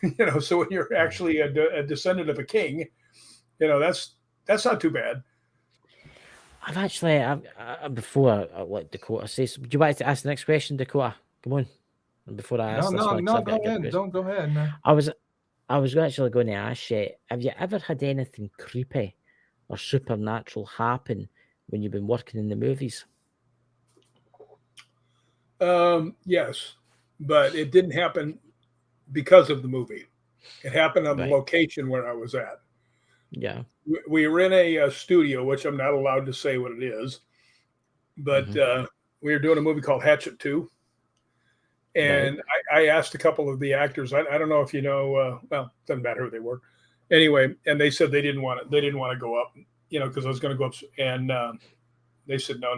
You know, so when you're actually a descendant of a king, you know, that's not too bad. I've actually, before I let Dakota say, would you like to ask the next question, Dakota? Come on. And before I ask this one, go ahead. Don't go ahead, man. I was actually going to ask you, have you ever had anything creepy or supernatural happen when you've been working in the movies? Yes, but it didn't happen because of the movie. It happened on the location where I was at. Yeah. We were in a studio, which I'm not allowed to say what it is, but we were doing a movie called Hatchet 2. And I asked a couple of the actors. I don't know if you know. Well, doesn't matter who they were. Anyway, and they said they didn't want to. They didn't want to go up, because I was going to go up. And they said no,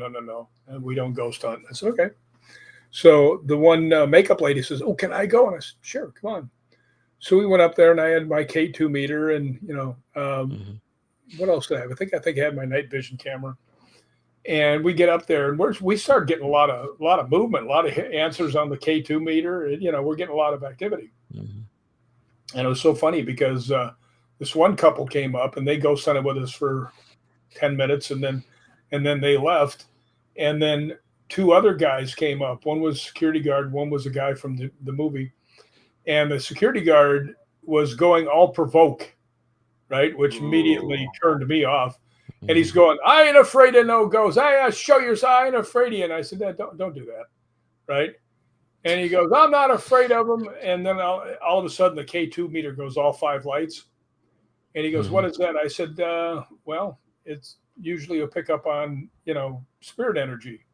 and we don't ghost hunt. I said okay. So the one makeup lady says, "Oh, can I go?" And I said, "Sure, come on." So we went up there, and I had my K2 meter, and what else did I have? I think I had my night vision camera. And we get up there, and we start getting a lot of movement, a lot of answers on the K2 meter. And, we're getting a lot of activity. And it was so funny because this one couple came up, and they ghost hunted with us for 10 minutes, and then they left. And then two other guys came up. One was security guard, one was a guy from the movie. And the security guard was going all provoke, right, which immediately turned me off. And he's going, "I ain't afraid of no ghosts. I show you, I ain't afraid of you." And I said, don't do that, right? And he goes, "I'm not afraid of them." And then all of a sudden, the K2 meter goes all 5 lights. And he goes, "What is that?" I said, "Well, it's usually a pickup on, spirit energy."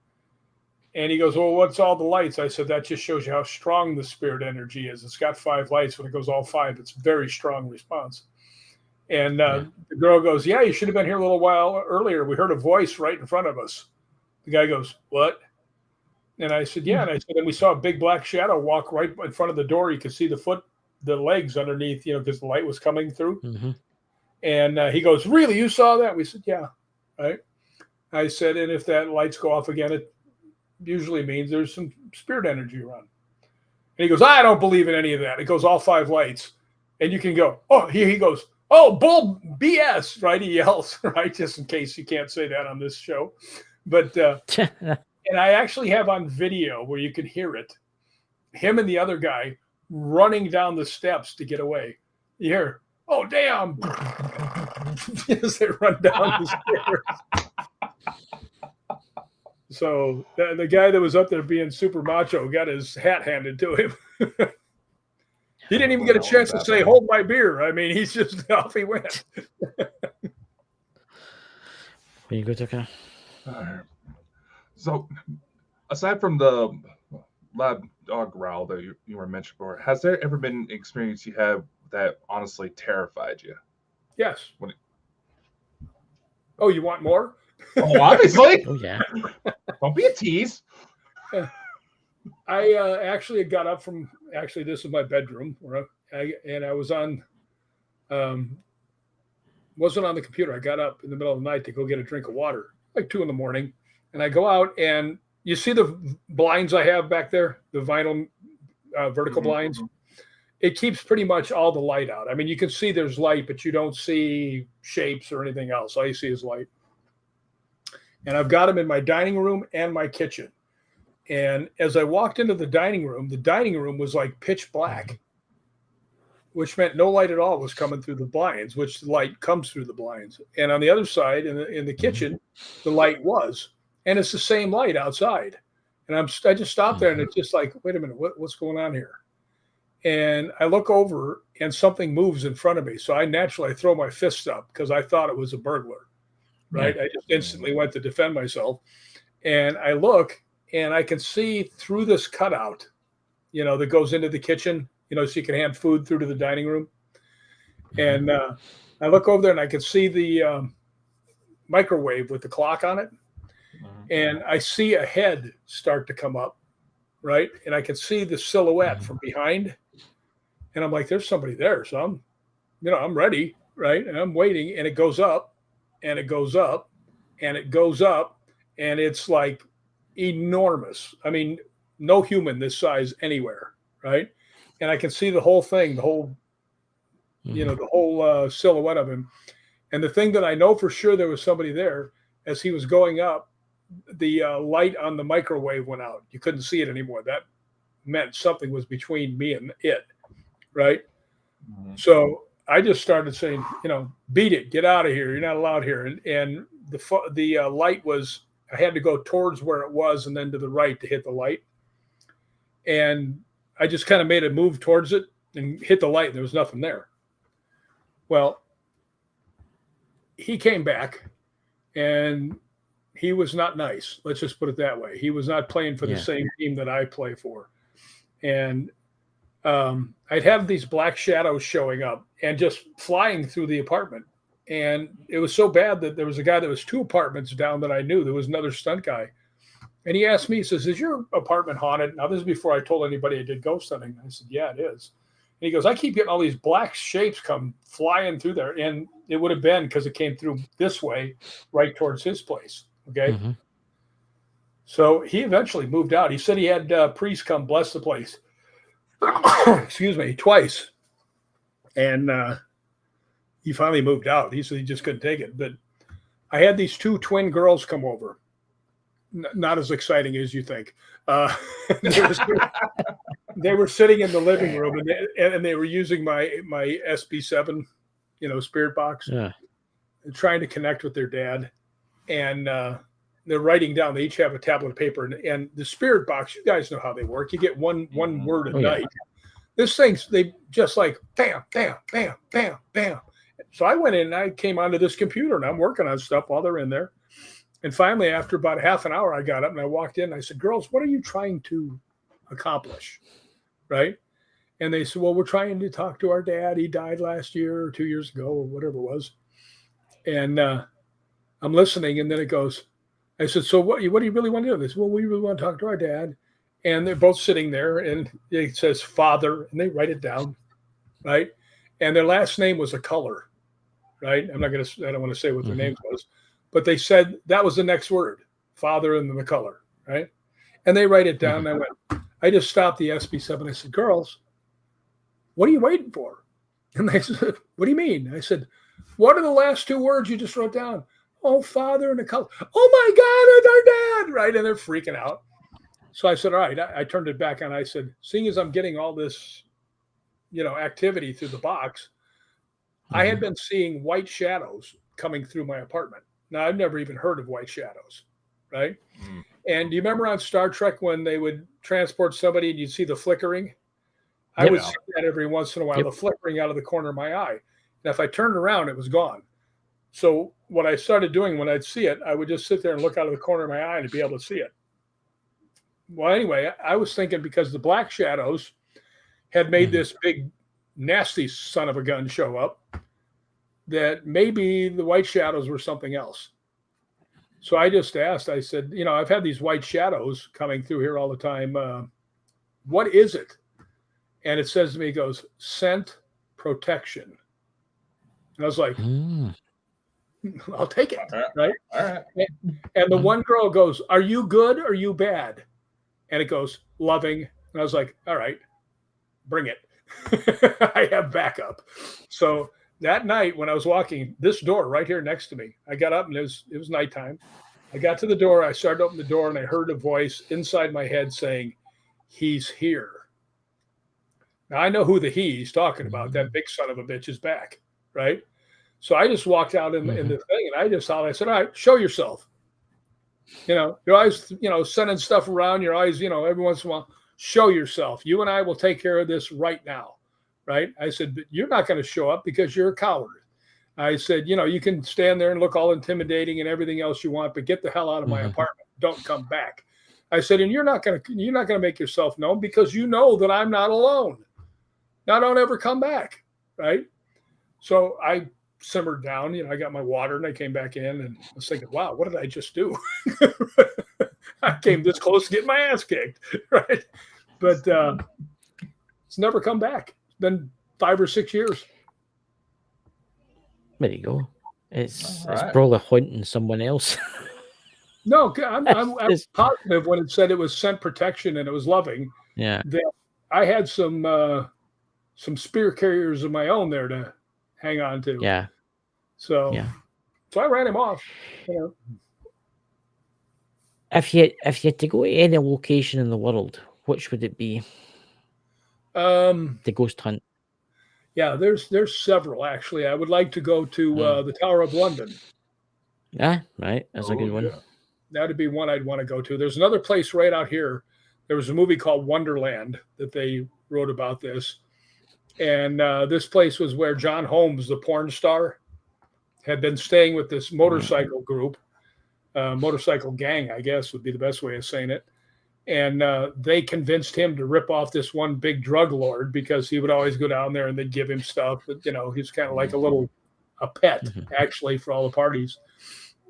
And he goes, "Well, what's all the lights?" I said, "That just shows you how strong the spirit energy is. It's got 5 lights. When it goes all 5, it's a very strong response." And the girl goes, "Yeah, you should have been here a little while earlier. We heard a voice right in front of us." The guy goes, "What?" And I said, "Yeah." And I said, "And we saw a big black shadow walk right in front of the door. You could see the legs underneath, because the light was coming through." And he goes, "Really? You saw that?" We said, "Yeah." Right. I said, "And if that lights go off again, it usually means there's some spirit energy around." And he goes, "I don't believe in any of that. It goes all 5 lights." And you can go, "Oh," he goes, "Oh, bull BS," right? He yells, right? Just in case you can't say that on this show. But, and I actually have on video where you can hear it, him and the other guy running down the steps to get away. You hear, "Oh, damn," as they run down the stairs. So the guy that was up there being super macho got his hat handed to him. He didn't even get a chance to say, "Hold my beer." I mean, he's just off he went. When you go, Tucker. So, aside from the loud dog growl that you were mentioning before, has there ever been an experience you have that honestly terrified you? Yes. Oh, you want more? Oh, obviously. Oh, yeah. Don't be a tease. I actually got up from, this is my bedroom, and I was on, wasn't on the computer. I got up in the middle of the night to go get a drink of water, like 2 a.m. And I go out, and you see the blinds I have back there, the vinyl vertical blinds. It keeps pretty much all the light out. I mean, you can see there's light, but you don't see shapes or anything else. All you see is light. And I've got them in my dining room and my kitchen. And as I walked into the dining room was like pitch black, which meant no light at all was coming through the blinds, which the light comes through the blinds. And on the other side, in the kitchen, the light was. And it's the same light outside. And I just stopped there, and it's just like, wait a minute, what's going on here? And I look over, and something moves in front of me. So I throw my fists up because I thought it was a burglar, right? I just instantly went to defend myself. And I look, and I can see through this cutout, that goes into the kitchen, so you can hand food through to the dining room. And I look over there, and I can see the microwave with the clock on it. And I see a head start to come up, right? And I can see the silhouette from behind. And I'm like, there's somebody there. So I'm ready, right? And I'm waiting, and it goes up, and it goes up, and it goes up, and it's like enormous. I mean, no human this size anywhere, right? And I can see the whole thing, the whole silhouette of him. And the thing that I know for sure there was somebody there, as he was going up, the light on the microwave went out. You couldn't see it anymore. That meant something was between me and it, right? So I just started saying, "Beat it, get out of here. You're not allowed here." And the light was, I had to go towards where it was and then to the right to hit the light. And I just kind of made a move towards it and hit the light, and there was nothing there. Well, he came back, and he was not nice. Let's just put it that way. He was not playing for the same team that I play for. and I'd have these black shadows showing up and just flying through the apartment. And it was so bad that there was a guy that was 2 apartments down that I knew. There was another stunt guy. And he asked me, he says, is your apartment haunted? Now, this is before I told anybody I did ghost hunting. I said, yeah, it is. And he goes, I keep getting all these black shapes come flying through there. And it would have been because it came through this way, right towards his place. Okay. Mm-hmm. So he eventually moved out. He said he had priests come bless the place. Excuse me, twice. And he finally moved out. He said he just couldn't take it. But I had these 2 twin girls come over. Not as exciting as you think. They were sitting in the living room, and they were using my SB7, spirit box, and trying to connect with their dad. And they're writing down. They each have a tablet of paper, and the spirit box. You guys know how they work. You get one word a night. This thing's they just like bam, bam, bam, bam, bam. So I went in and I came onto this computer, and I'm working on stuff while they're in there. And finally, after about half an hour, I got up and I walked in and I said, girls, what are you trying to accomplish? Right. And they said, well, we're trying to talk to our dad. He died last year or 2 years ago or whatever it was. And I'm listening. And then it goes, I said, so what do you really want to do? They said, well, we really want to talk to our dad. And they're both sitting there and it says father and they write it down. Right. And their last name was a color. Right. I don't want to say what their name was. But they said that was the next word, father and then the color, right? And they write it down. And I just stopped the SB7. I said, girls, what are you waiting for? And they said, what do you mean? I said, what are the last 2 words you just wrote down? Oh, father and the color. Oh, my God, it's our dad, right? And they're freaking out. So I said, all right. I turned it back on. I said, seeing as I'm getting all this, activity through the box, I had been seeing white shadows coming through my apartment. Now, I've never even heard of white shadows, right? And do you remember on Star Trek when they would transport somebody and you'd see the flickering? I would see that every once in a while, the flickering out of the corner of my eye. And if I turned around, it was gone. So what I started doing when I'd see it, I would just sit there and look out of the corner of my eye and be able to see it. Well, anyway, I was thinking because the black shadows had made this big, nasty son of a gun show up, that maybe the white shadows were something else. So I just asked, I said, I've had these white shadows coming through here all the time. What is it? And it says to me, it goes, scent protection. And I was like, I'll take it, right? All right. And the one girl goes, are you good or are you bad? And it goes, loving. And I was like, all right, bring it. I have backup. So that night when I was walking this door right here next to me, I got up and it was nighttime. I got to the door. I started to open the door and I heard a voice inside my head saying, he's here. Now I know who the he's talking about. That big son of a bitch is back. Right. So I just walked out in the thing and I just thought, I said, all right, show yourself. You're always, sending stuff around. You're always, every once in a while, show yourself. You and I will take care of this right now. Right. I said, but you're not going to show up because you're a coward. I said, you can stand there and look all intimidating and everything else you want, but get the hell out of my apartment. Don't come back. I said, and you're not going to make yourself known because you know that I'm not alone. Now don't ever come back. Right. So I simmered down, I got my water and I came back in and I was thinking, wow, what did I just do? I came this close to getting my ass kicked. Right. But it's never come back. Been 5 or 6 years. There you go. It's probably haunting someone else. No, I'm positive when it said it was scent protection and it was loving. Yeah, that I had some spear carriers of my own there to hang on to. Yeah. So I ran him off. If you had to go to any location in the world, which would it be? The ghost hunt. Yeah, there's several actually. I would like to go to the Tower of London. Yeah, right. That's a good one. Yeah. That'd be one I'd want to go to. There's another place right out here. There was a movie called Wonderland that they wrote about this. And this place was where John Holmes, the porn star, had been staying with this motorcycle group, motorcycle gang, I guess would be the best way of saying it. And they convinced him to rip off this one big drug lord because he would always go down there and they'd give him stuff. But, he's kind of like a pet, actually, for all the parties.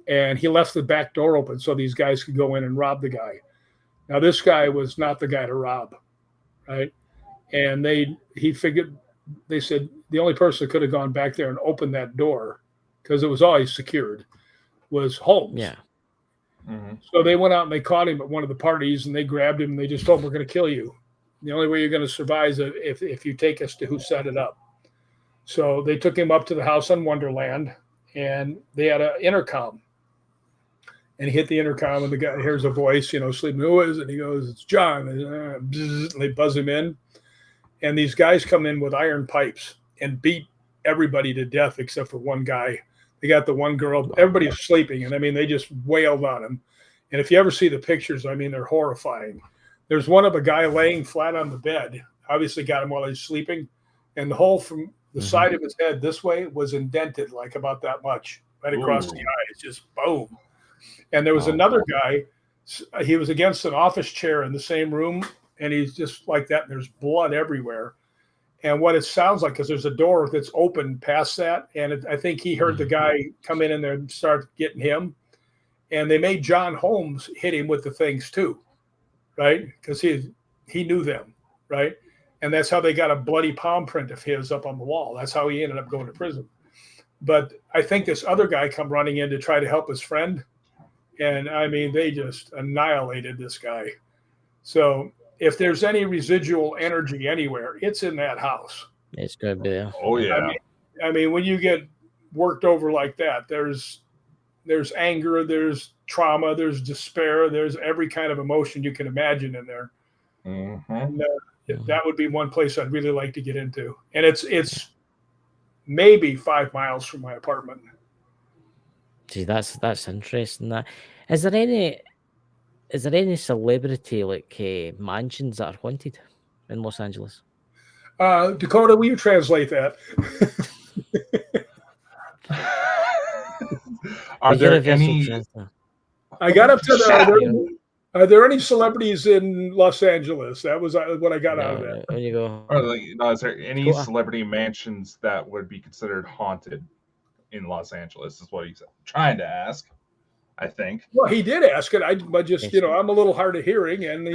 And he left the back door open so these guys could go in and rob the guy. Now, this guy was not the guy to rob, right? And they said the only person that could have gone back there and opened that door, because it was always secured, was Holmes. Yeah. Mm-hmm. So they went out and they caught him at one of the parties and they grabbed him and they just told him, we're going to kill you. The only way you're going to survive is if you take us to who set it up. So they took him up to the house on Wonderland and they had an intercom. And he hit the intercom and the guy hears a voice, sleeping, who is it? And he goes, it's John. And they buzz him in. And these guys come in with iron pipes and beat everybody to death except for one guy. They got the one girl. Everybody's sleeping. And, they just wailed on him. And if you ever see the pictures, they're horrifying. There's one of a guy laying flat on the bed. Obviously got him while he's sleeping. And the hole from the side of his head this way was indented like about that much, right across the eyes, just boom. And there was another guy. He was against an office chair in the same room. And he's just like that. And there's blood everywhere. And what it sounds like, because there's a door that's open past that. And I think he heard the guy come in there and start getting him. And they made John Holmes hit him with the things too, right? Because he knew them, right? And that's how they got a bloody palm print of his up on the wall. That's how he ended up going to prison. But I think this other guy come running in to try to help his friend. And they just annihilated this guy. So if there's any residual energy anywhere, it's in that house. It's going to be there. Oh, yeah. When you get worked over like that, there's anger, there's trauma, there's despair, there's every kind of emotion you can imagine in there. Mm-hmm. And, that would be one place I'd really like to get into. And it's maybe 5 miles from my apartment. See, that's interesting. That is there any celebrity mansions that are haunted in Los Angeles? Dakota, will you translate that? Are there any? I got up to are there any celebrities in Los Angeles? That was what I got out of that. There you go. Is there any celebrity mansions that would be considered haunted in Los Angeles? Is what he's trying to ask. I think. Well, he did ask it. I just, I'm a little hard of hearing, and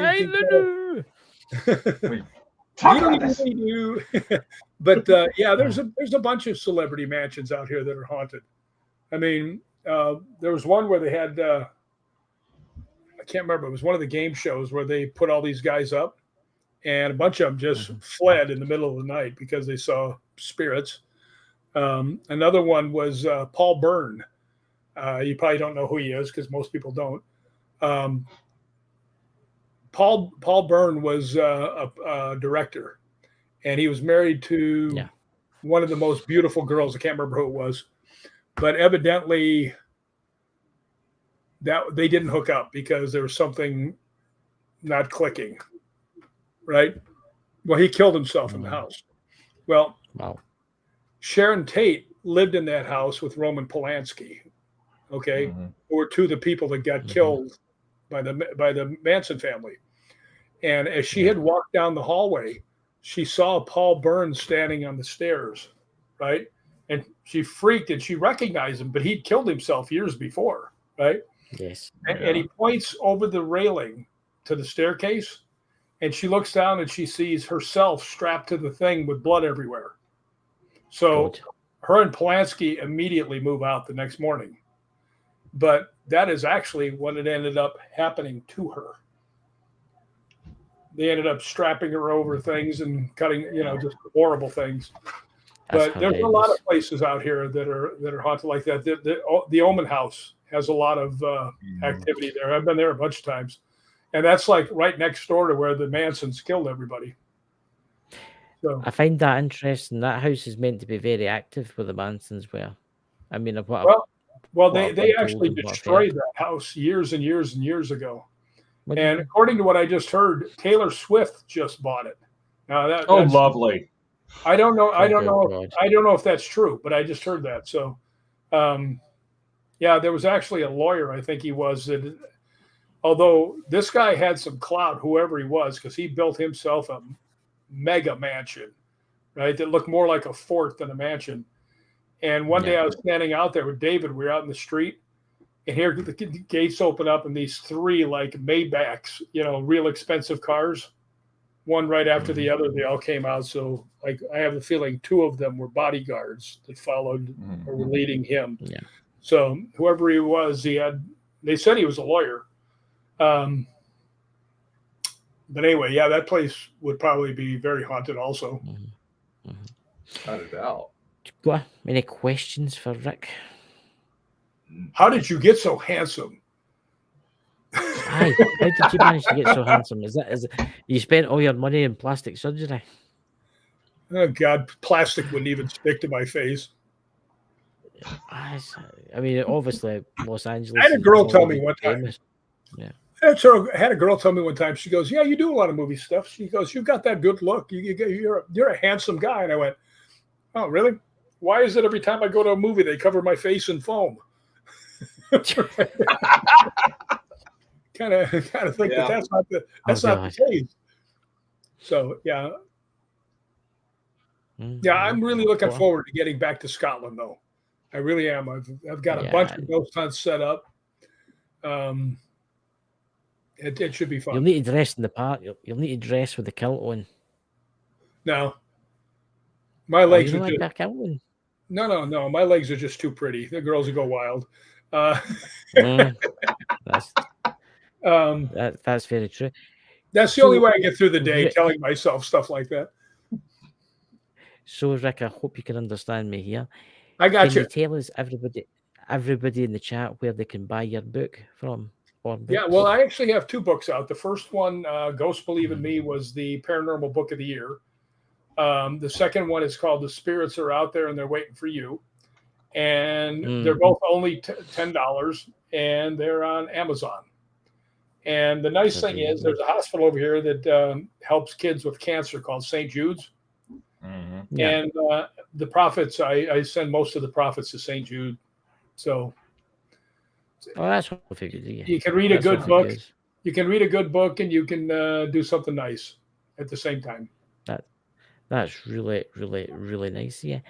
but there's a bunch of celebrity mansions out here that are haunted. There was one where they had I can't remember. It was one of the game shows where they put all these guys up, and a bunch of them just fled in the middle of the night because they saw spirits. Another one was Paul Byrne. You probably don't know who he is because most people don't. Paul Byrne was a director, and he was married to one of the most beautiful girls. I can't remember who it was, but evidently that they didn't hook up because there was something not clicking, right? Well, he killed himself in the house. Well, Sharon Tate lived in that house with Roman Polanski. Okay, who were two of the people that got killed by the Manson family. And as she had walked down the hallway, she saw Paul Byrne standing on the stairs, right? And she freaked and she recognized him, but he'd killed himself years before, right? Yes. And he points over the railing to the staircase, and she looks down and she sees herself strapped to the thing with blood everywhere. So her and Polanski immediately move out the next morning. But that is actually what it ended up happening to her. They ended up strapping her over things and cutting, just horrible things. But there's a lot of places out here that are haunted like that. The Omen House has a lot of activity there. I've been there a bunch of times. And that's like right next door to where the Mansons killed everybody. So I find that interesting. That house is meant to be very active where the Mansons were. They actually destroyed that house years and years and years ago. And according to what I just heard, Taylor Swift just bought it. Now that's lovely. I don't know. I don't know if that's true, but I just heard that. So, there was actually a lawyer. I think he was that Although this guy had some clout, whoever he was, because he built himself a mega mansion, right? That looked more like a fort than a mansion. And one day I was standing out there with David. We were out in the street, and here the gates open up, and these 3 like Maybachs, real expensive cars, one right after the other. They all came out. So like I have a feeling 2 of them were bodyguards that followed or were leading him. Yeah. So whoever he was, they said he was a lawyer. But anyway, yeah, that place would probably be very haunted also. Without a doubt. Got any questions for Rick? How did you get so handsome? Aye, how did you manage to get so handsome? Is it you spent all your money in plastic surgery? Oh God, plastic wouldn't even stick to my face. I mean, obviously, Los Angeles. I had a girl tell me one time. Yeah. I had a girl tell me one time. She goes, "Yeah, you do a lot of movie stuff." She goes, "You've got that good look. You're a handsome guy." And I went, "Oh, really? Why is it every time I go to a movie they cover my face in foam?" kind of think that's not the case. So yeah. Yeah, I'm really looking forward to getting back to Scotland, though. I really am. I've got a bunch of ghost hunts set up. It should be fun. You'll need to dress in the part. You'll need to dress with the kilt on. No, my legs are like just kilt on? No. My legs are just too pretty. The girls will go wild. That's very true. That's the only way I get through the day, telling myself stuff like that. So, Rick, I hope you can understand me here. I got Can you tell us, everybody in the chat, where they can buy your book from? Yeah, well, I actually have 2 books out. The first one, Ghosts Believe in Me, was the Paranormal Book of the Year. The second one is called The Spirits Are Out There and They're Waiting for You. And they're both only $10, and they're on Amazon. And the nice thing is there's a hospital over here that helps kids with cancer called St. Jude's. And the profits, I send most of the profits to St. Jude. So that's what I figured. You can read a good book. You can read a good book, and you can do something nice at the same time. That's really, really, really nice. Yeah.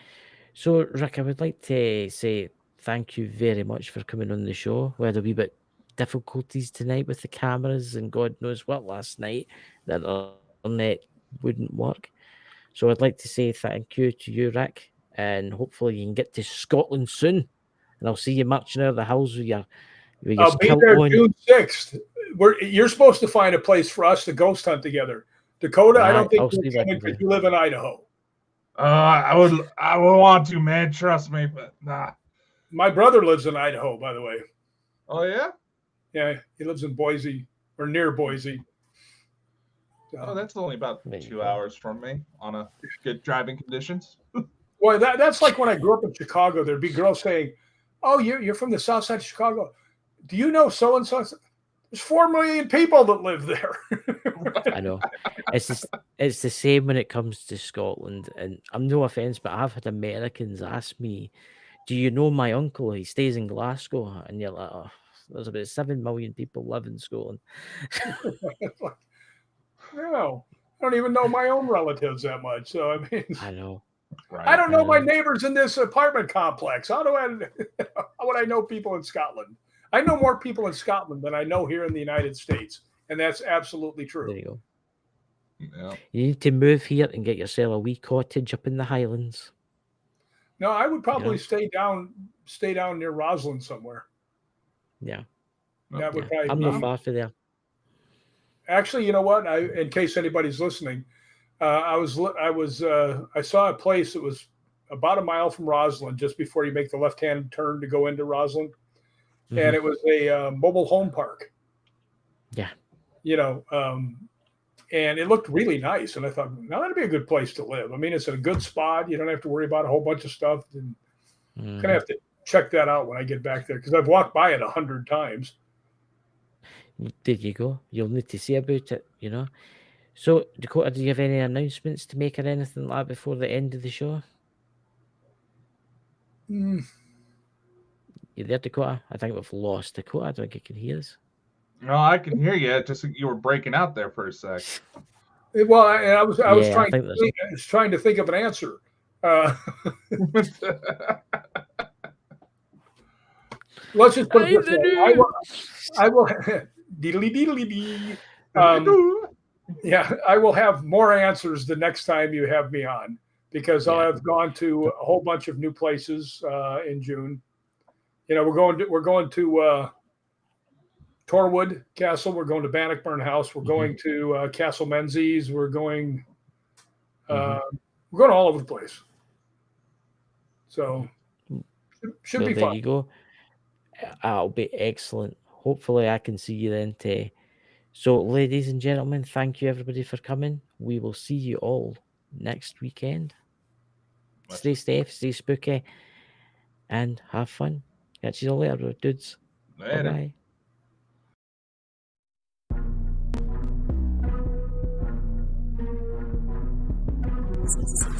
So, Rick, I would like to say thank you very much for coming on the show. We had a wee bit difficulties tonight with the cameras, and God knows what last night. That the internet wouldn't work. So I'd like to say thank you to you, Rick, and hopefully you can get to Scotland soon. And I'll see you marching out of the hills with your I'll be there June 6th. You're supposed to find a place for us to ghost hunt together. Dakota, I don't think you're coming because you live in Idaho. I would want to, man. Trust me, but nah. My brother lives in Idaho, by the way. Oh yeah? Yeah, he lives in Boise or near Boise. Oh, that's only about 2 hours from me on a good driving conditions. Well, that's like when I grew up in Chicago. There'd be girls saying, "Oh, you're from the south side of Chicago. Do you know so and so?" There's 4 million people that live there. I know. It's the same when it comes to Scotland. And I'm no offense, but I've had Americans ask me, "Do you know my uncle? He stays in Glasgow." And you're like, "Oh, there's about 7 million people live in Scotland." No, I don't even know my own relatives that much. So I mean, I know. Right, I don't know my neighbors in this apartment complex. How would I know people in Scotland? I know more people in Scotland than I know here in the United States, and that's absolutely true. There you go. Yeah. You need to move here and get yourself a wee cottage up in the Highlands. No, I would probably stay down near Roslyn somewhere. Yeah, that would probably. I'm not far from there. Actually, you know what? In case anybody's listening, I saw a place that was about a mile from Roslyn, just before you make the left-hand turn to go into Roslyn, and it was a mobile home park. Yeah, and it looked really nice, and I thought, now that'd be a good place to live. I mean, it's in a good spot. You don't have to worry about a whole bunch of stuff. And I'm gonna have to check that out when I get back there, because I've walked by it 100 times. There you go. You'll need to see about it, So, Dakota, do you have any announcements to make or anything like that before the end of the show? You there, Dakota? I think we've lost Dakota. I don't think you can hear us. No, I can hear you. Just you were breaking out there for a sec. Well, I was Yeah, I trying think to there's- think, I was trying to think of an answer. Let's just put it this way. I will deedly deedly dee. Yeah, I will have more answers the next time you have me on because I'll have gone to a whole bunch of new places in June. You know, we're going to Torwood Castle. We're going to Bannockburn House. We're going to Castle Menzies. We're going all over the place. So should Well, be there fun. you go. That'll be excellent. Hopefully, I can see you then, Tay. So, ladies and gentlemen, thank you everybody for coming. We will see you all next weekend. Stay safe, stay spooky, and have fun. Catch you all later, dudes. Later. Bye-bye.